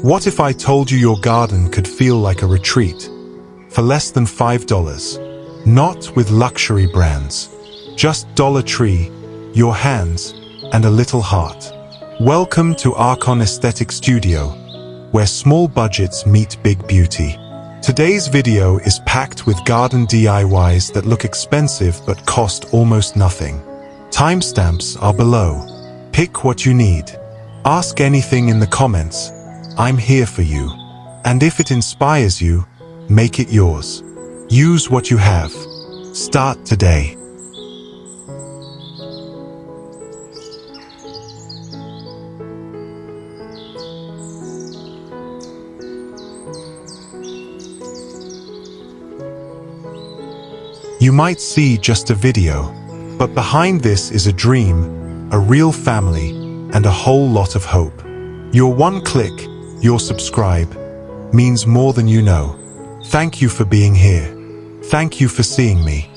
What if I told you your garden could feel like a retreat for less than $5? Not with luxury brands, just Dollar Tree, your hands, and a little heart. Welcome to Archon Aesthetic Studio, where small budgets meet big beauty. Today's video is packed with garden DIYs that look expensive but cost almost nothing. Timestamps are below. Pick what you need. Ask anything in the comments. I'm here for you. And if it inspires you, make it yours. Use what you have. Start today. You might see just a video, but behind this is a dream, a real family, and a whole lot of hope. Your one click, your subscribe, means more than you know. Thank you for being here. Thank you for seeing me.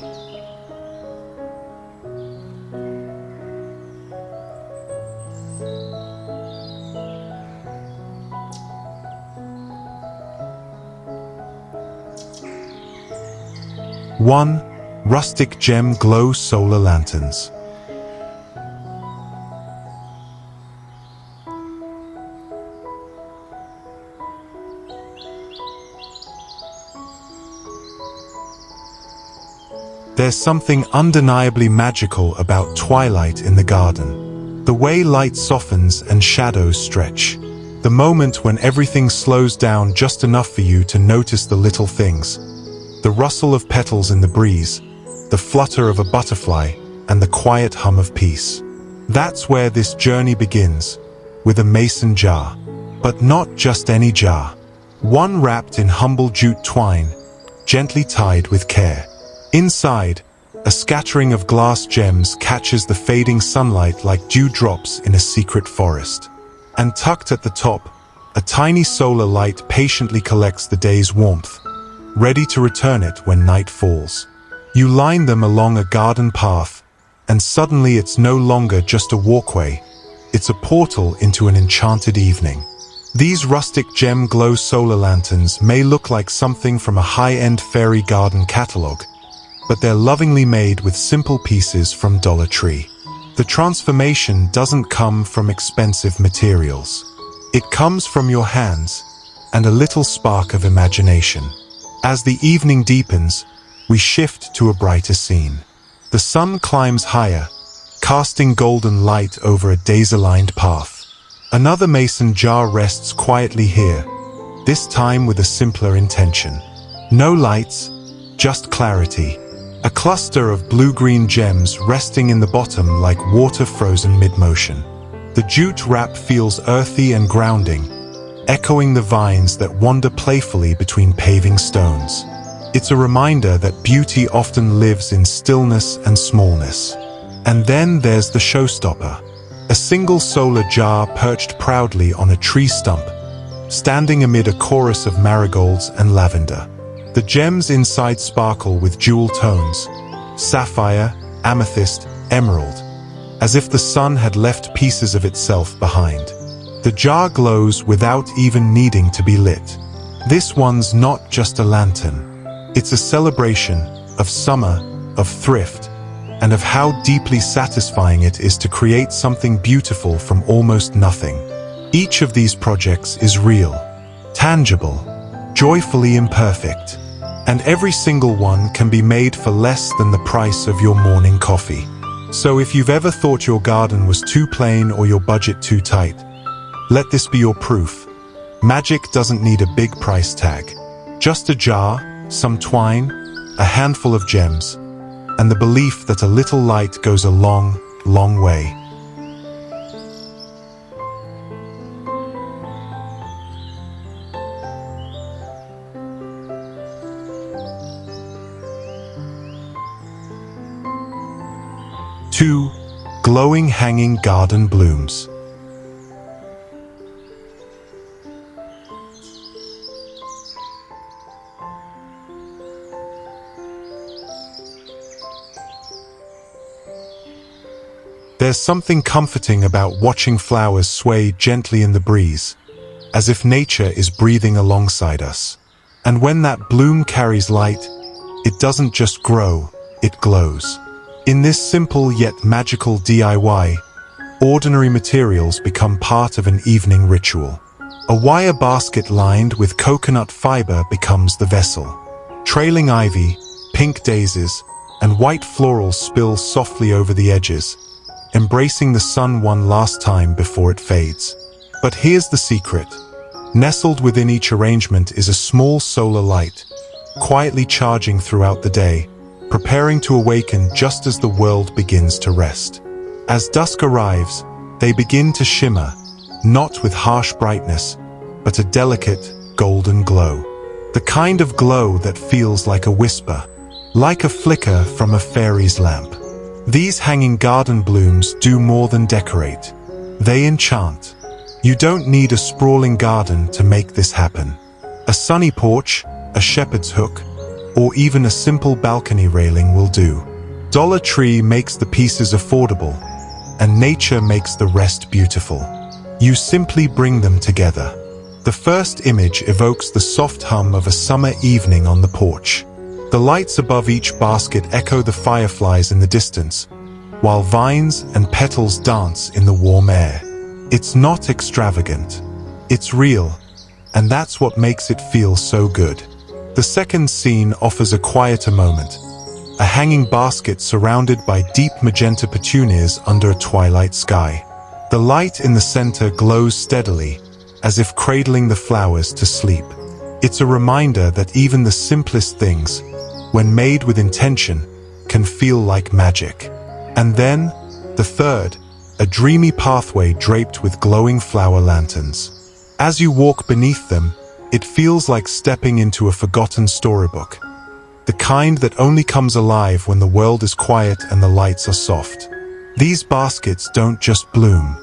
One, Rustic Gem Glow Solar Lanterns. There's something undeniably magical about twilight in the garden. The way light softens and shadows stretch. The moment when everything slows down just enough for you to notice the little things. The rustle of petals in the breeze, the flutter of a butterfly, and the quiet hum of peace. That's where this journey begins, with a mason jar. But not just any jar. One wrapped in humble jute twine, gently tied with care. Inside, a scattering of glass gems catches the fading sunlight like dewdrops in a secret forest. And tucked at the top, a tiny solar light patiently collects the day's warmth, ready to return it when night falls. You line them along a garden path, and suddenly it's no longer just a walkway, it's a portal into an enchanted evening. These rustic gem glow solar lanterns may look like something from a high-end fairy garden catalog, but they're lovingly made with simple pieces from Dollar Tree. The transformation doesn't come from expensive materials. It comes from your hands and a little spark of imagination. As the evening deepens, we shift to a brighter scene. The sun climbs higher, casting golden light over a daisy-lined path. Another mason jar rests quietly here, this time with a simpler intention. No lights, just clarity. A cluster of blue-green gems resting in the bottom like water frozen mid-motion. The jute wrap feels earthy and grounding, echoing the vines that wander playfully between paving stones. It's a reminder that beauty often lives in stillness and smallness. And then there's the showstopper. A single solar jar perched proudly on a tree stump, standing amid a chorus of marigolds and lavender. The gems inside sparkle with jewel tones, sapphire, amethyst, emerald, as if the sun had left pieces of itself behind. The jar glows without even needing to be lit. This one's not just a lantern. It's a celebration of summer, of thrift, and of how deeply satisfying it is to create something beautiful from almost nothing. Each of these projects is real, tangible, joyfully imperfect, and every single one can be made for less than the price of your morning coffee. So if you've ever thought your garden was too plain or your budget too tight, let this be your proof. Magic doesn't need a big price tag. Just a jar, some twine, a handful of gems, and the belief that a little light goes a long, long way. Two, glowing hanging garden blooms. There's something comforting about watching flowers sway gently in the breeze, as if nature is breathing alongside us. And when that bloom carries light, it doesn't just grow, it glows. In this simple yet magical DIY, ordinary materials become part of an evening ritual. A wire basket lined with coconut fiber becomes the vessel. Trailing ivy, pink daisies, and white florals spill softly over the edges, embracing the sun one last time before it fades. But here's the secret. Nestled within each arrangement is a small solar light, quietly charging throughout the day, preparing to awaken just as the world begins to rest. As dusk arrives, they begin to shimmer, not with harsh brightness, but a delicate, golden glow. The kind of glow that feels like a whisper, like a flicker from a fairy's lamp. These hanging garden blooms do more than decorate. They enchant. You don't need a sprawling garden to make this happen. A sunny porch, a shepherd's hook, or even a simple balcony railing will do. Dollar Tree makes the pieces affordable, and nature makes the rest beautiful. You simply bring them together. The first image evokes the soft hum of a summer evening on the porch. The lights above each basket echo the fireflies in the distance, while vines and petals dance in the warm air. It's not extravagant. It's real, and that's what makes it feel so good. The second scene offers a quieter moment. A hanging basket surrounded by deep magenta petunias under a twilight sky. The light in the center glows steadily, as if cradling the flowers to sleep. It's a reminder that even the simplest things, when made with intention, can feel like magic. And then, the third, a dreamy pathway draped with glowing flower lanterns. As you walk beneath them, it feels like stepping into a forgotten storybook. The kind that only comes alive when the world is quiet and the lights are soft. These baskets don't just bloom.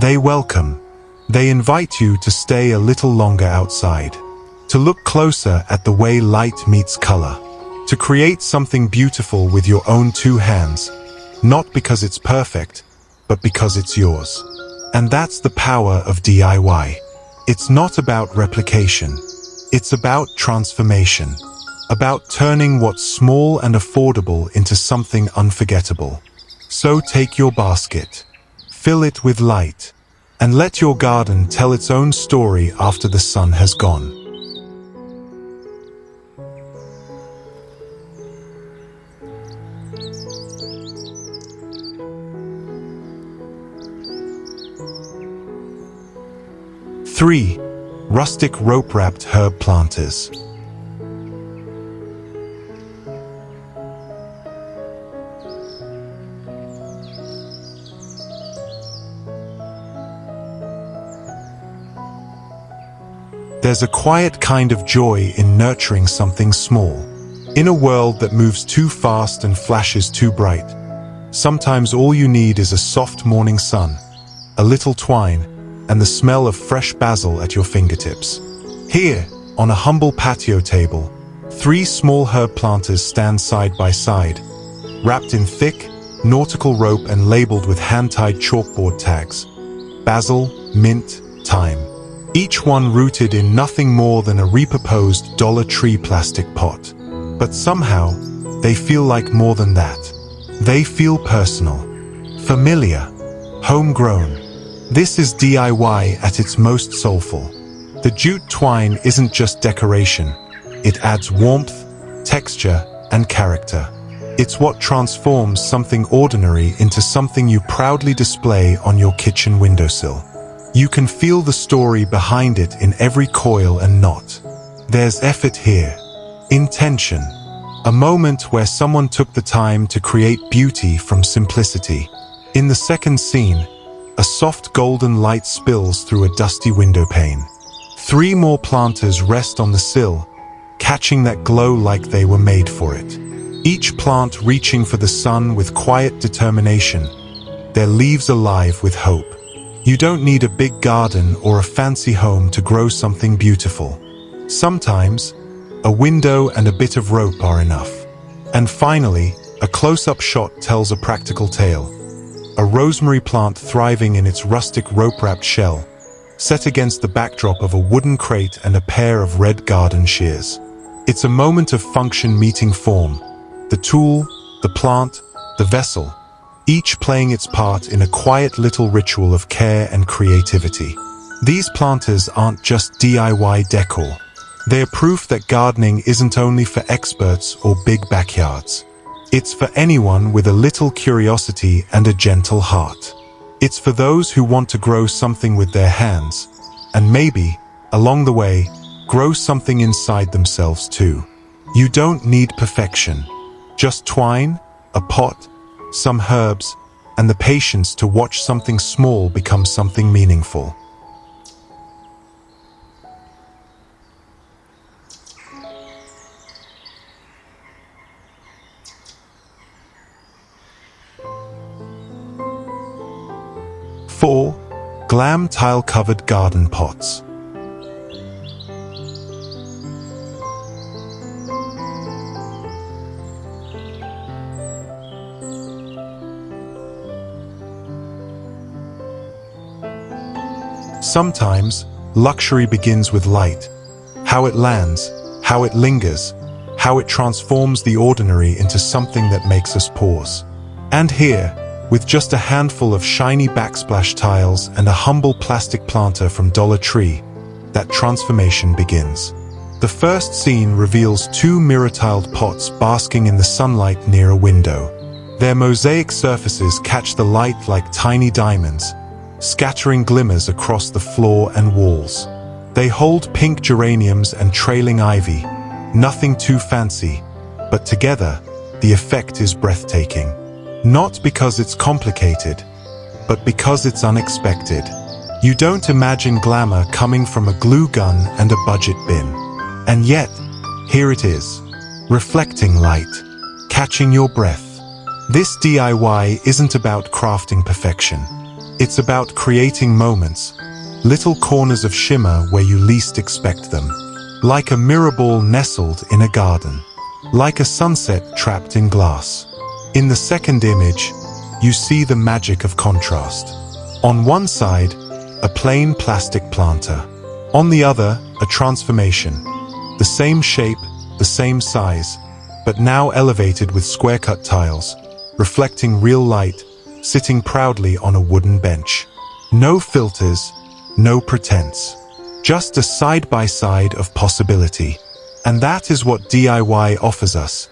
They welcome. They invite you to stay a little longer outside, to look closer at the way light meets color, to create something beautiful with your own two hands, not because it's perfect, but because it's yours. And that's the power of DIY. It's not about replication. It's about transformation. About turning what's small and affordable into something unforgettable. So take your basket, fill it with light, and let your garden tell its own story after the sun has gone. Three, rustic rope-wrapped herb planters. There's a quiet kind of joy in nurturing something small. In a world that moves too fast and flashes too bright, sometimes all you need is a soft morning sun, a little twine, and the smell of fresh basil at your fingertips. Here, on a humble patio table, 3 small herb planters stand side by side, wrapped in thick, nautical rope and labeled with hand-tied chalkboard tags. Basil, mint, thyme. Each one rooted in nothing more than a repurposed Dollar Tree plastic pot. But somehow, they feel like more than that. They feel personal, familiar, homegrown. This is DIY at its most soulful. The jute twine isn't just decoration. It adds warmth, texture, and character. It's what transforms something ordinary into something you proudly display on your kitchen windowsill. You can feel the story behind it in every coil and knot. There's effort here, intention, a moment where someone took the time to create beauty from simplicity. In the second scene, a soft golden light spills through a dusty window pane. 3 more planters rest on the sill, catching that glow like they were made for it. Each plant reaching for the sun with quiet determination, their leaves alive with hope. You don't need a big garden or a fancy home to grow something beautiful. Sometimes, a window and a bit of rope are enough. And finally, a close-up shot tells a practical tale. a rosemary plant thriving in its rustic rope-wrapped shell, set against the backdrop of a wooden crate and a pair of red garden shears. It's a moment of function meeting form, the tool, the plant, the vessel, each playing its part in a quiet little ritual of care and creativity. These planters aren't just DIY decor. They're proof that gardening isn't only for experts or big backyards. It's for anyone with a little curiosity and a gentle heart. It's for those who want to grow something with their hands, and maybe, along the way, grow something inside themselves too. You don't need perfection. Just twine, a pot, some herbs, and the patience to watch something small become something meaningful. Four, Glam tile-covered garden pots. Sometimes, luxury begins with light. How it lands, how it lingers, how it transforms the ordinary into something that makes us pause. And here, with just a handful of shiny backsplash tiles and a humble plastic planter from Dollar Tree, that transformation begins. The first scene reveals two mirror-tiled pots basking in the sunlight near a window. Their mosaic surfaces catch the light like tiny diamonds, scattering glimmers across the floor and walls. They hold pink geraniums and trailing ivy, nothing too fancy, but together, the effect is breathtaking. Not because it's complicated, but because it's unexpected. You don't imagine glamour coming from a glue gun and a budget bin. And yet, here it is, reflecting light, catching your breath. This DIY isn't about crafting perfection. It's about creating moments, little corners of shimmer where you least expect them. Like a mirror ball nestled in a garden. Like a sunset trapped in glass. In the second image, you see the magic of contrast. On one side, a plain plastic planter. On the other, a transformation. The same shape, the same size, but now elevated with square-cut tiles, reflecting real light, sitting proudly on a wooden bench. No filters, no pretense. Just a side-by-side of possibility. And that is what DIY offers us.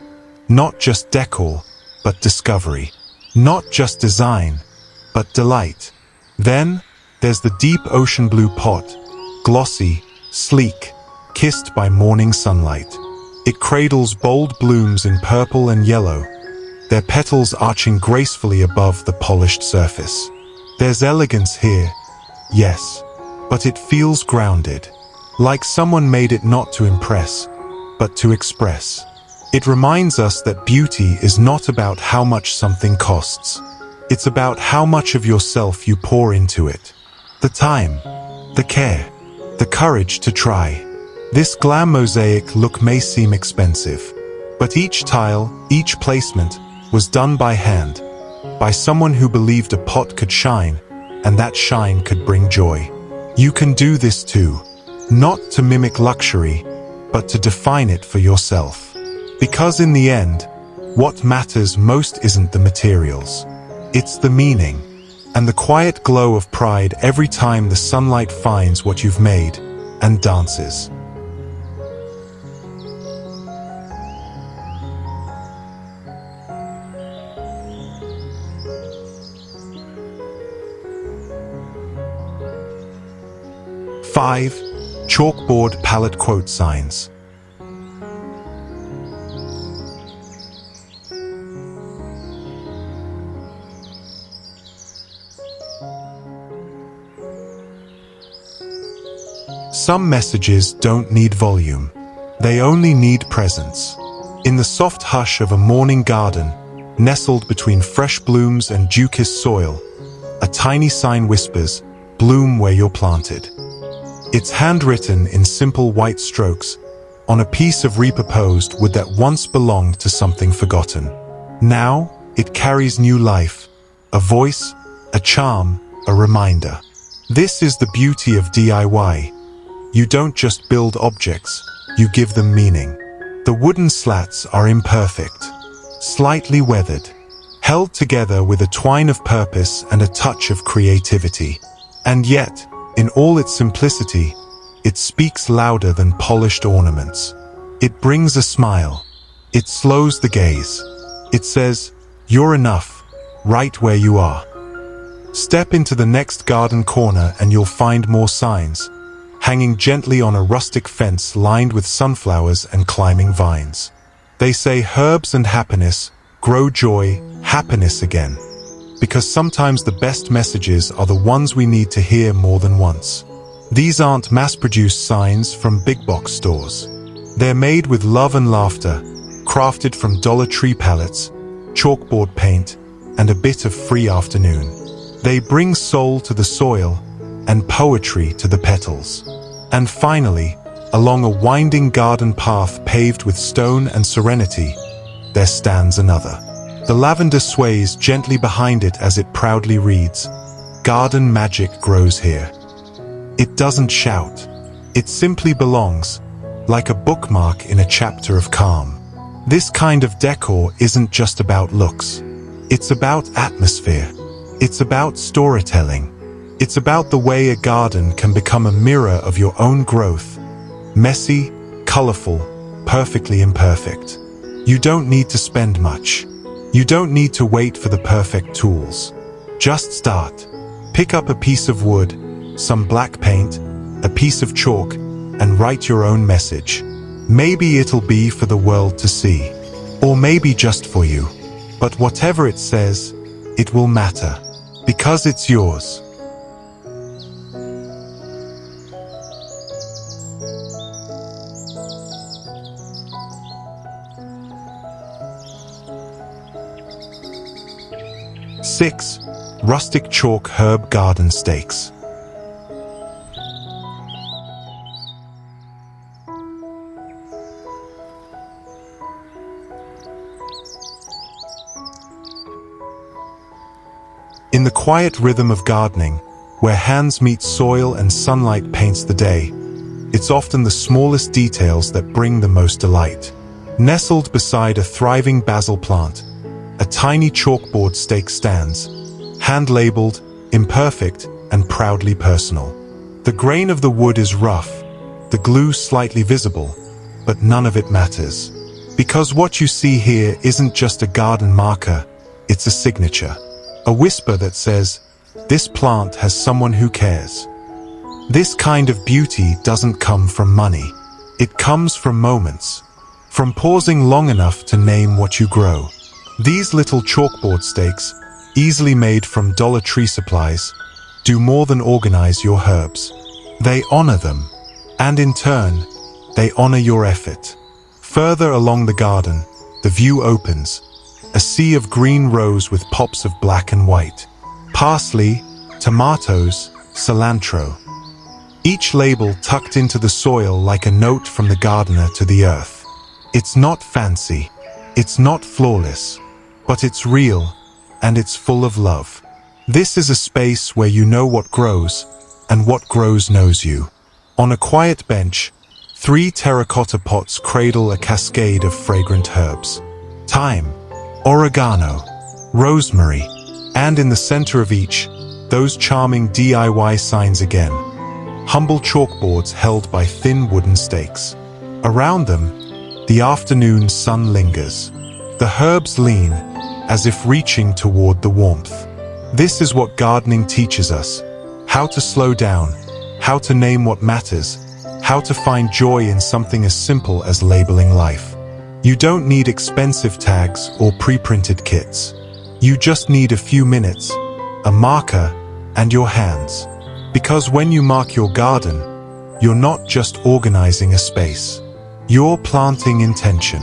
Not just decor, but discovery. Not just design, but delight. Then, there's the deep ocean blue pot, glossy, sleek, kissed by morning sunlight. It cradles bold blooms in purple and yellow, their petals arching gracefully above the polished surface. There's elegance here, yes, but it feels grounded, like someone made it not to impress, but to express. It reminds us that beauty is not about how much something costs. It's about how much of yourself you pour into it. The time, the care, the courage to try. This glam mosaic look may seem expensive, but each tile, each placement, was done by hand, by someone who believed a pot could shine, and that shine could bring joy. You can do this too, not to mimic luxury, but to define it for yourself. Because in the end, what matters most isn't the materials. It's the meaning, and the quiet glow of pride every time the sunlight finds what you've made and dances. Five, Chalkboard pallet quote signs. Some messages don't need volume. They only need presence. In the soft hush of a morning garden, nestled between fresh blooms and dew-kissed soil, a tiny sign whispers, "Bloom where you're planted." It's handwritten in simple white strokes, on a piece of repurposed wood that once belonged to something forgotten. Now, it carries new life, a voice, a charm, a reminder. This is the beauty of DIY. You don't just build objects, you give them meaning. The wooden slats are imperfect, slightly weathered, held together with a twine of purpose and a touch of creativity. And yet, in all its simplicity, it speaks louder than polished ornaments. It brings a smile. It slows the gaze. It says, "You're enough, right where you are." Step into the next garden corner and you'll find more signs, hanging gently on a rustic fence lined with sunflowers and climbing vines. They say herbs and happiness, grow joy, happiness again. Because sometimes the best messages are the ones we need to hear more than once. These aren't mass-produced signs from big box stores. They're made with love and laughter, crafted from Dollar Tree pallets, chalkboard paint, and a bit of free afternoon. They bring soul to the soil and poetry to the petals. And finally, along a winding garden path paved with stone and serenity, there stands another. The lavender sways gently behind it as it proudly reads, "Garden magic grows here." It doesn't shout. It simply belongs, like a bookmark in a chapter of calm. This kind of decor isn't just about looks. It's about atmosphere. It's about storytelling. It's about the way a garden can become a mirror of your own growth. Messy, colorful, perfectly imperfect. You don't need to spend much. You don't need to wait for the perfect tools. Just start. Pick up a piece of wood, some black paint, a piece of chalk, and write your own message. Maybe it'll be for the world to see, or maybe just for you. But whatever it says, it will matter, because it's yours. Six, rustic chalk herb garden stakes. In the quiet rhythm of gardening, where hands meet soil and sunlight paints the day, it's often the smallest details that bring the most delight. Nestled beside a thriving basil plant, a tiny chalkboard stake stands, hand-labeled, imperfect, and proudly personal. The grain of the wood is rough, the glue slightly visible, but none of it matters. Because what you see here isn't just a garden marker, it's a signature. A whisper that says, "This plant has someone who cares." This kind of beauty doesn't come from money. It comes from moments, from pausing long enough to name what you grow. These little chalkboard stakes, easily made from Dollar Tree supplies, do more than organize your herbs. They honor them, and in turn, they honor your effort. Further along the garden, the view opens, a sea of green rows with pops of black and white, parsley, tomatoes, cilantro. Each label tucked into the soil like a note from the gardener to the earth. It's not fancy, it's not flawless, but it's real, and it's full of love. This is a space where you know what grows, and what grows knows you. On a quiet bench, 3 terracotta pots cradle a cascade of fragrant herbs. Thyme, oregano, rosemary, and in the center of each, those charming DIY signs again. Humble chalkboards held by thin wooden stakes. Around them, the afternoon sun lingers. The herbs lean, as if reaching toward the warmth. This is what gardening teaches us: how to slow down, how to name what matters, how to find joy in something as simple as labeling life. You don't need expensive tags or pre-printed kits. You just need a few minutes, a marker, and your hands. Because when you mark your garden, you're not just organizing a space. You're planting intention.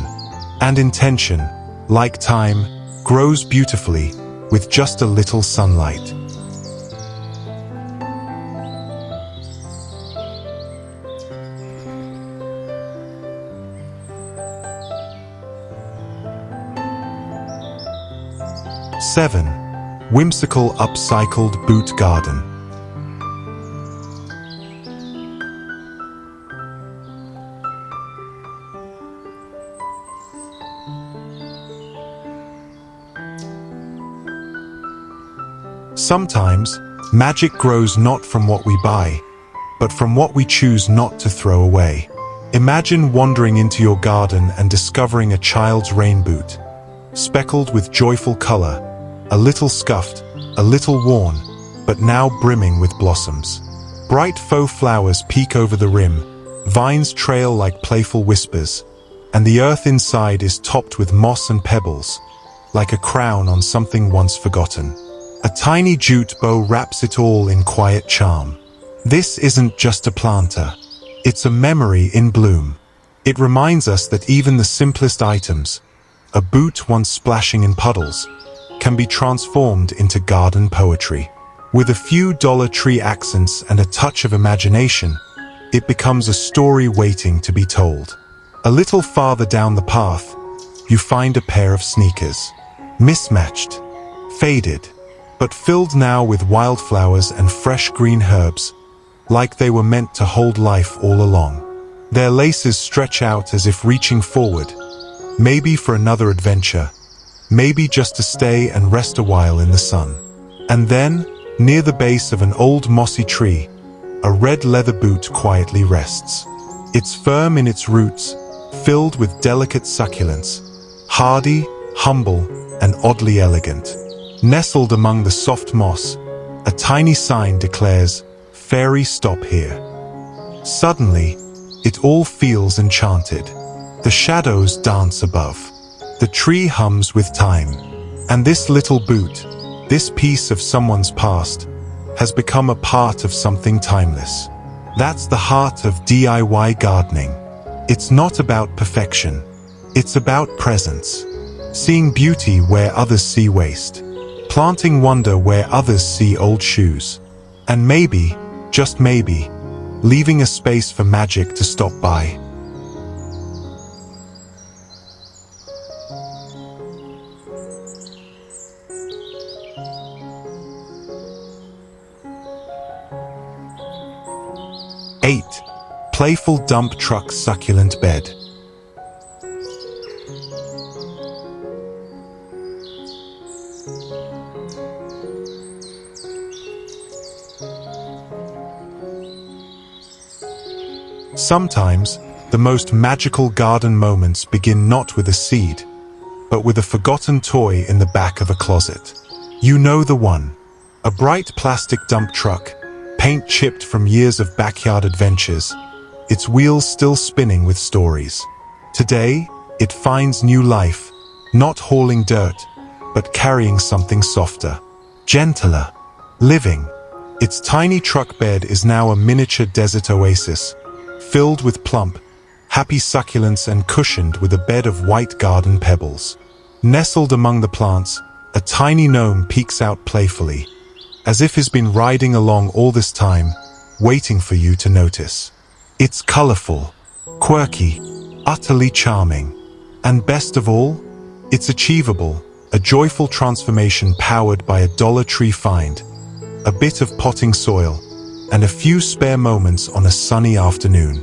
And intention, like time, grows beautifully with just a little sunlight. Seven, Whimsical Upcycled Boot Garden. Sometimes, magic grows not from what we buy, but from what we choose not to throw away. Imagine wandering into your garden and discovering a child's rain boot, speckled with joyful color, a little scuffed, a little worn, but now brimming with blossoms. Bright faux flowers peek over the rim, vines trail like playful whispers, and the earth inside is topped with moss and pebbles, like a crown on something once forgotten. A tiny jute bow wraps it all in quiet charm. This isn't just a planter. It's a memory in bloom. It reminds us that even the simplest items, a boot once splashing in puddles, can be transformed into garden poetry. With a few Dollar Tree accents and a touch of imagination, it becomes a story waiting to be told. A little farther down the path, you find a pair of sneakers. Mismatched, faded, but filled now with wildflowers and fresh green herbs, like they were meant to hold life all along. Their laces stretch out as if reaching forward, maybe for another adventure, maybe just to stay and rest a while in the sun. And then, near the base of an old mossy tree, a red leather boot quietly rests. It's firm in its roots, filled with delicate succulents, hardy, humble, and oddly elegant. Nestled among the soft moss, a tiny sign declares, "Fairy, stop here." Suddenly, it all feels enchanted. The shadows dance above. The tree hums with time. And this little boot, this piece of someone's past, has become a part of something timeless. That's the heart of DIY gardening. It's not about perfection. It's about presence. Seeing beauty where others see waste. Planting wonder where others see old shoes. And maybe, just maybe, leaving a space for magic to stop by. Eight, Playful Dump Truck Succulent Bed. Sometimes, the most magical garden moments begin not with a seed, but with a forgotten toy in the back of a closet. You know the one. A bright plastic dump truck, paint chipped from years of backyard adventures, its wheels still spinning with stories. Today, it finds new life, not hauling dirt, but carrying something softer, gentler, living. Its tiny truck bed is now a miniature desert oasis, filled with plump, happy succulents and cushioned with a bed of white garden pebbles. Nestled among the plants, a tiny gnome peeks out playfully, as if he's been riding along all this time, waiting for you to notice. It's colorful, quirky, utterly charming, and best of all, it's achievable, a joyful transformation powered by a Dollar Tree find, a bit of potting soil, and a few spare moments on a sunny afternoon.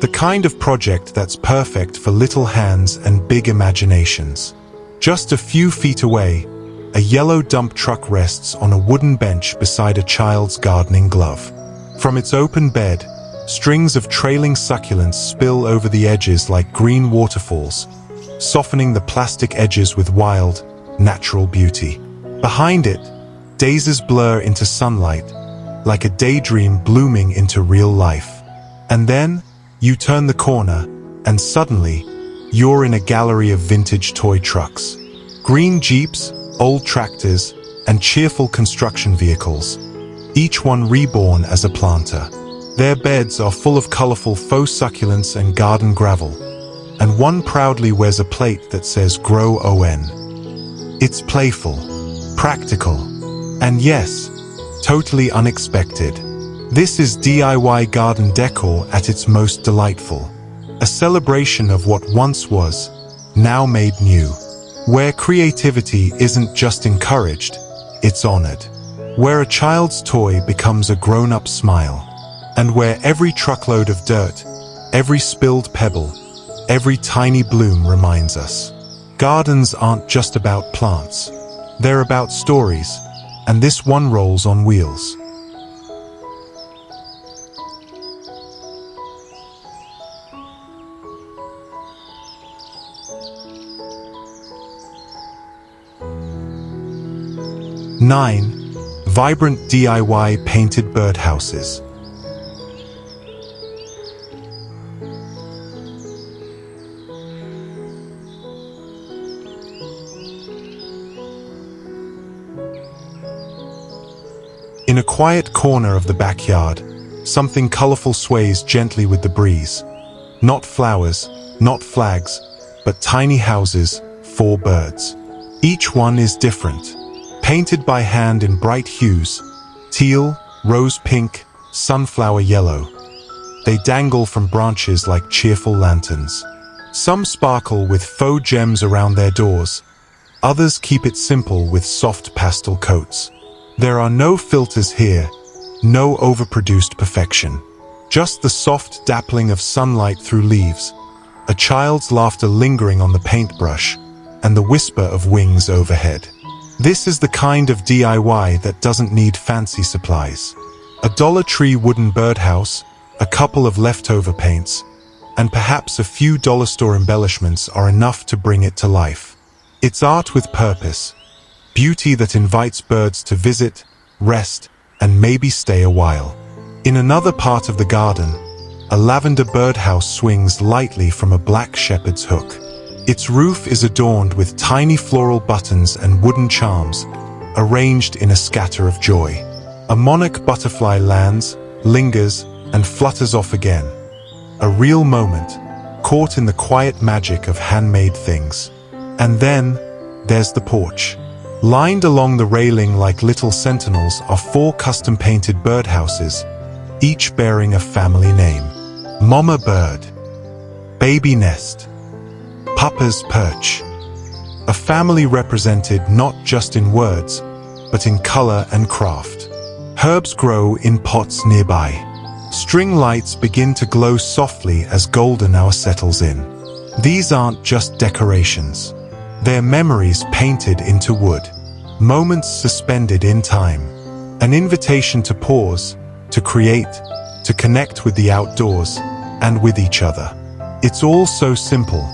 The kind of project that's perfect for little hands and big imaginations. Just a few feet away, a yellow dump truck rests on a wooden bench beside a child's gardening glove. From its open bed, strings of trailing succulents spill over the edges like green waterfalls, softening the plastic edges with wild, natural beauty. Behind it, daisies blur into sunlight, like a daydream blooming into real life. And then, you turn the corner, and suddenly, you're in a gallery of vintage toy trucks. Green Jeeps, old tractors, and cheerful construction vehicles, each one reborn as a planter. Their beds are full of colorful faux succulents and garden gravel, and one proudly wears a plate that says Grow ON. It's playful, practical, and yes, totally unexpected. This is DIY garden decor at its most delightful. A celebration of what once was, now made new. Where creativity isn't just encouraged, it's honored. Where a child's toy becomes a grown-up smile. And where every truckload of dirt, every spilled pebble, every tiny bloom reminds us. Gardens aren't just about plants. They're about stories, and this one rolls on wheels. Nine, vibrant DIY painted birdhouses. In a quiet corner of the backyard, something colorful sways gently with the breeze. Not flowers, not flags, but tiny houses, 4 birds. Each one is different, painted by hand in bright hues: teal, rose pink, sunflower yellow. They dangle from branches like cheerful lanterns. Some sparkle with faux gems around their doors. Others keep it simple with soft pastel coats. There are no filters here, no overproduced perfection. Just the soft dappling of sunlight through leaves, a child's laughter lingering on the paintbrush, and the whisper of wings overhead. This is the kind of DIY that doesn't need fancy supplies. A Dollar Tree wooden birdhouse, a couple of leftover paints, and perhaps a few dollar store embellishments are enough to bring it to life. It's art with purpose. Beauty that invites birds to visit, rest, and maybe stay a while. In another part of the garden, a lavender birdhouse swings lightly from a black shepherd's hook. Its roof is adorned with tiny floral buttons and wooden charms, arranged in a scatter of joy. A monarch butterfly lands, lingers, and flutters off again. A real moment, caught in the quiet magic of handmade things. And then, there's the porch. Lined along the railing like little sentinels are 4 custom-painted birdhouses, each bearing a family name. Mama Bird, Baby Nest, Papa's Perch. A family represented not just in words, but in color and craft. Herbs grow in pots nearby. String lights begin to glow softly as golden hour settles in. These aren't just decorations. They're memories painted into wood. Moments suspended in time. An invitation to pause, to create, to connect with the outdoors, and with each other. It's all so simple,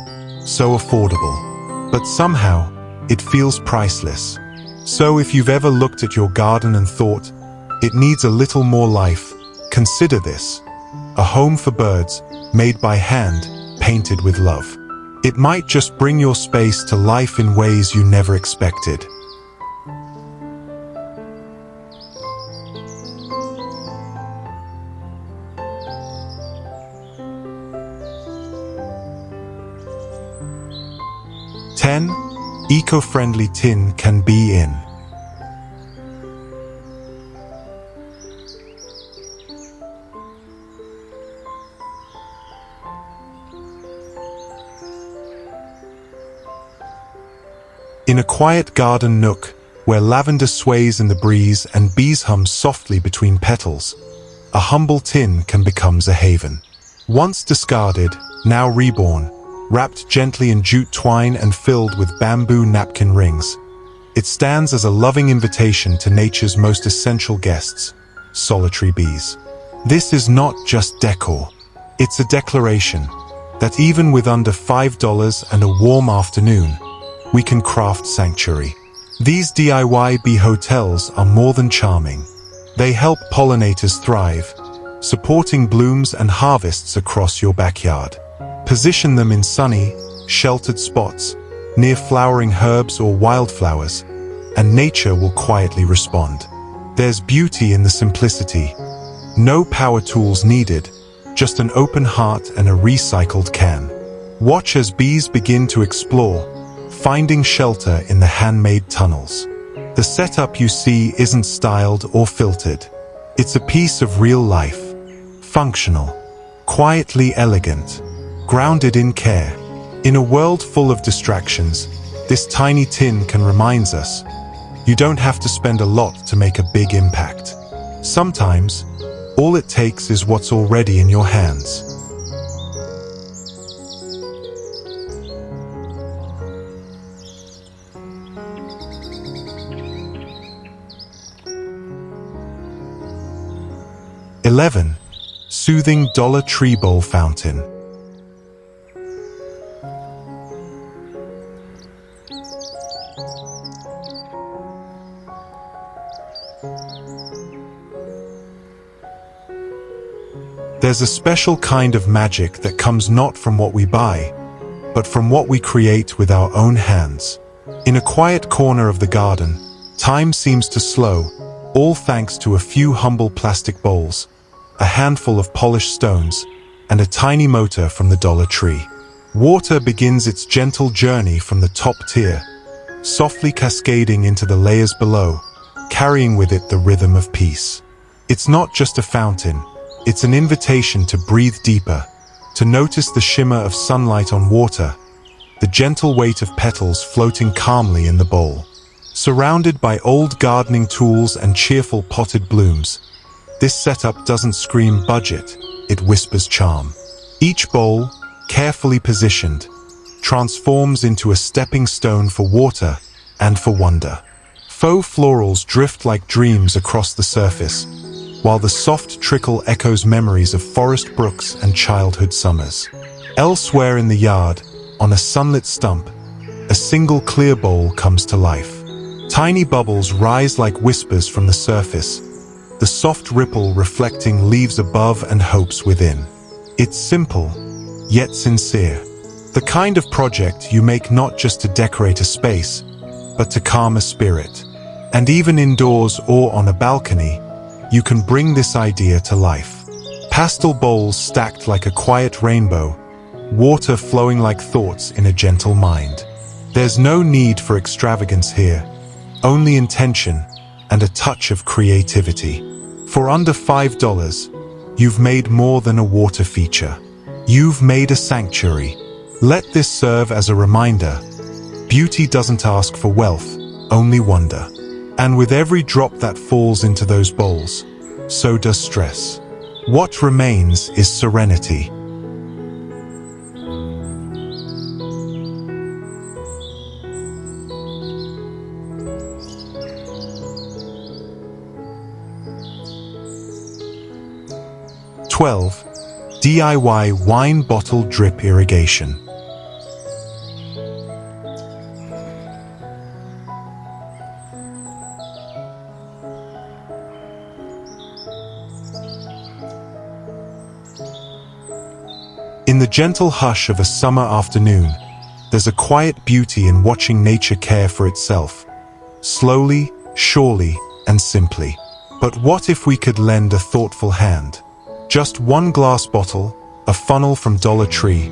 so affordable, but somehow, it feels priceless. So if you've ever looked at your garden and thought, it needs a little more life, consider this. A home for birds, made by hand, painted with love. It might just bring your space to life in ways you never expected. Eco-friendly tin can be in. In a quiet garden nook, where lavender sways in the breeze and bees hum softly between petals, a humble tin can become a haven. Once discarded, now reborn, wrapped gently in jute twine and filled with bamboo napkin rings. It stands as a loving invitation to nature's most essential guests, solitary bees. This is not just decor. It's a declaration that even with under $5 and a warm afternoon, we can craft sanctuary. These DIY bee hotels are more than charming. They help pollinators thrive, supporting blooms and harvests across your backyard. Position them in sunny, sheltered spots, near flowering herbs or wildflowers, and nature will quietly respond. There's beauty in the simplicity. No power tools needed, just an open heart and a recycled can. Watch as bees begin to explore, finding shelter in the handmade tunnels. The setup you see isn't styled or filtered. It's a piece of real life, functional, quietly elegant, grounded in care. In a world full of distractions, this tiny tin can remind us, You don't have to spend a lot to make a big impact. Sometimes, all it takes is what's already in your hands. (11) Soothing Dollar Tree Bowl Fountain. There's a special kind of magic that comes not from what we buy, but from what we create with our own hands. In a quiet corner of the garden, time seems to slow, all thanks to a few humble plastic bowls, a handful of polished stones, and a tiny motor from the Dollar Tree. Water begins its gentle journey from the top tier, softly cascading into the layers below, carrying with it the rhythm of peace. It's not just a fountain, it's an invitation to breathe deeper, to notice the shimmer of sunlight on water, the gentle weight of petals floating calmly in the bowl. Surrounded by old gardening tools and cheerful potted blooms, this setup doesn't scream budget, it whispers charm. Each bowl, carefully positioned, transforms into a stepping stone for water and for wonder. Faux florals drift like dreams across the surface, while the soft trickle echoes memories of forest brooks and childhood summers. Elsewhere in the yard, on a sunlit stump, a single clear bowl comes to life. Tiny bubbles rise like whispers from the surface, the soft ripple reflecting leaves above and hopes within. It's simple, yet sincere. The kind of project you make not just to decorate a space, but to calm a spirit. And even indoors or on a balcony, you can bring this idea to life. Pastel bowls stacked like a quiet rainbow, water flowing like thoughts in a gentle mind. There's no need for extravagance here, only intention and a touch of creativity. For under $5, you've made more than a water feature. You've made a sanctuary. Let this serve as a reminder. Beauty doesn't ask for wealth, only wonder. And with every drop that falls into those bowls, so does stress. What remains is serenity. (12) DIY Wine Bottle Drip Irrigation. In the gentle hush of a summer afternoon, there's a quiet beauty in watching nature care for itself. Slowly, surely, and simply. But what if we could lend a thoughtful hand? Just one glass bottle, a funnel from Dollar Tree,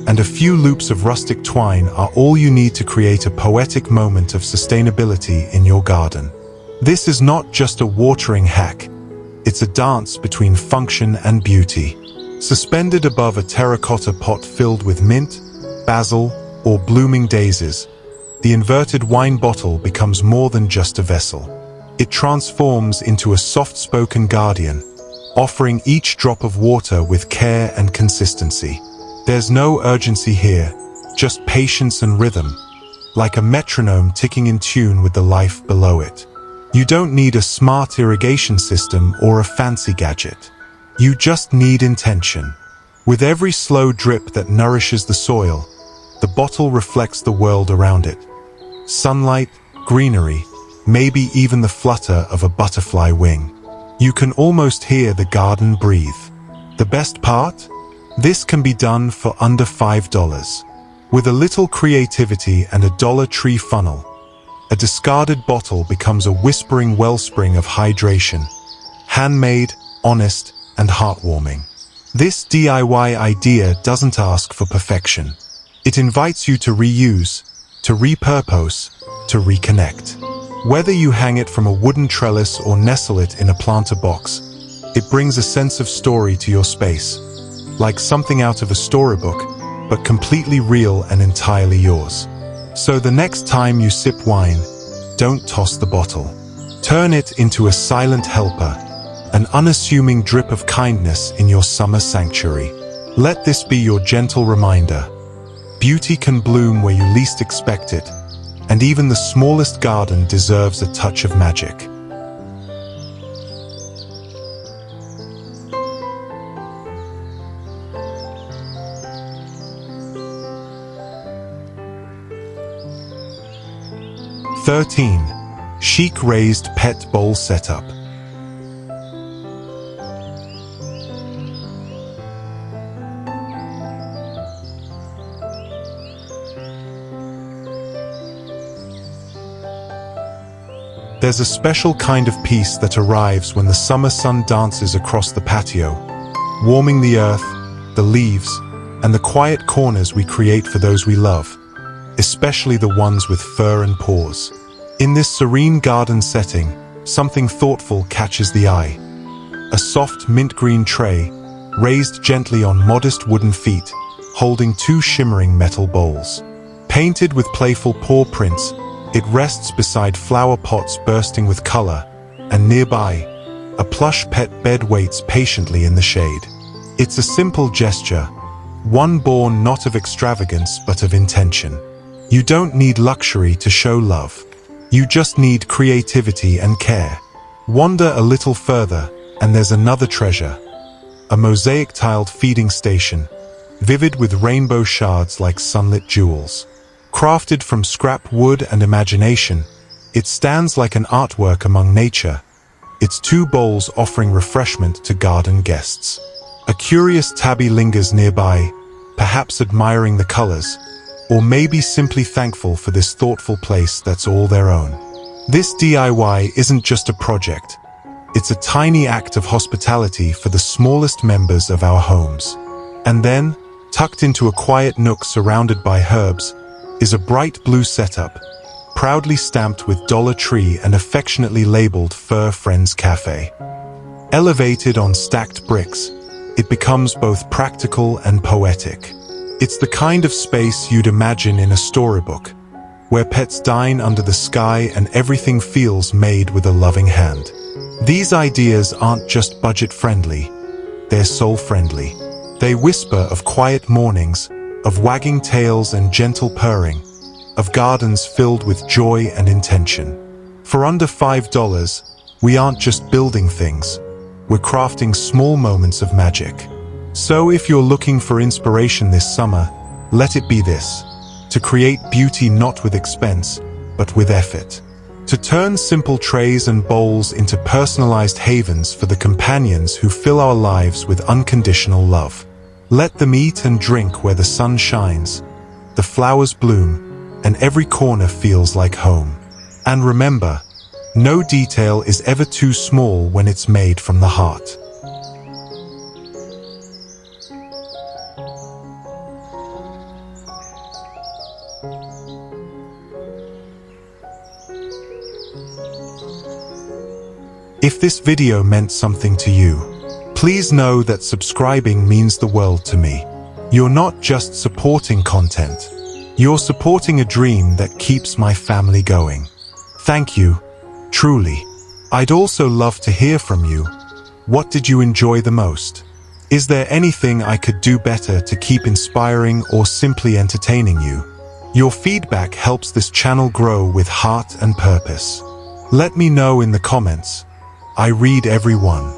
and a few loops of rustic twine are all you need to create a poetic moment of sustainability in your garden. This is not just a watering hack, it's a dance between function and beauty. Suspended above a terracotta pot filled with mint, basil, or blooming daisies, the inverted wine bottle becomes more than just a vessel. It transforms into a soft-spoken guardian, offering each drop of water with care and consistency. There's no urgency here, just patience and rhythm, like a metronome ticking in tune with the life below it. You don't need a smart irrigation system or a fancy gadget. You just need intention. With every slow drip that nourishes the soil, the bottle reflects the world around it. Sunlight, greenery, maybe even the flutter of a butterfly wing. You can almost hear the garden breathe. The best part? This can be done for under $5. With a little creativity and a Dollar Tree funnel, a discarded bottle becomes a whispering wellspring of hydration. Handmade, honest, and heartwarming. This DIY idea doesn't ask for perfection. It invites you to reuse, to repurpose, to reconnect. Whether you hang it from a wooden trellis or nestle it in a planter box, it brings a sense of story to your space, like something out of a storybook, but completely real and entirely yours. So the next time you sip wine, don't toss the bottle. Turn it into a silent helper, an unassuming drip of kindness in your summer sanctuary. Let this be your gentle reminder. Beauty can bloom where you least expect it, and even the smallest garden deserves a touch of magic. Chic raised pet bowl setup. There's a special kind of peace that arrives when the summer sun dances across the patio, warming the earth, the leaves, and the quiet corners we create for those we love, especially the ones with fur and paws. In this serene garden setting, something thoughtful catches the eye. A soft mint green tray, raised gently on modest wooden feet, holding two shimmering metal bowls. Painted with playful paw prints, it rests beside flower pots bursting with color, and nearby, a plush pet bed waits patiently in the shade. It's a simple gesture, one born not of extravagance but of intention. You don't need luxury to show love. You just need creativity and care. Wander a little further, and there's another treasure. A mosaic-tiled feeding station, vivid with rainbow shards like sunlit jewels. Crafted from scrap wood and imagination, it stands like an artwork among nature, its two bowls offering refreshment to garden guests. A curious tabby lingers nearby, perhaps admiring the colors, or maybe simply thankful for this thoughtful place that's all their own. This DIY isn't just a project. It's a tiny act of hospitality for the smallest members of our homes. And then, tucked into a quiet nook surrounded by herbs, is a bright blue setup, proudly stamped with Dollar Tree and affectionately labeled Fur Friends Cafe. Elevated on stacked bricks, it becomes both practical and poetic. It's the kind of space you'd imagine in a storybook, where pets dine under the sky and everything feels made with a loving hand. These ideas aren't just budget-friendly, they're soul-friendly. They whisper of quiet mornings, of wagging tails and gentle purring, of gardens filled with joy and intention. For under $5, we aren't just building things, we're crafting small moments of magic. So if you're looking for inspiration this summer, let it be this: to create beauty not with expense, but with effort. To turn simple trays and bowls into personalized havens for the companions who fill our lives with unconditional love. Let them eat and drink where the sun shines, the flowers bloom, and every corner feels like home. And remember, no detail is ever too small when it's made from the heart. If this video meant something to you, please know that subscribing means the world to me. You're not just supporting content, you're supporting a dream that keeps my family going. Thank you, truly. I'd also love to hear from you. What did you enjoy the most? Is there anything I could do better to keep inspiring or simply entertaining you? Your feedback helps this channel grow with heart and purpose. Let me know in the comments. I read every one.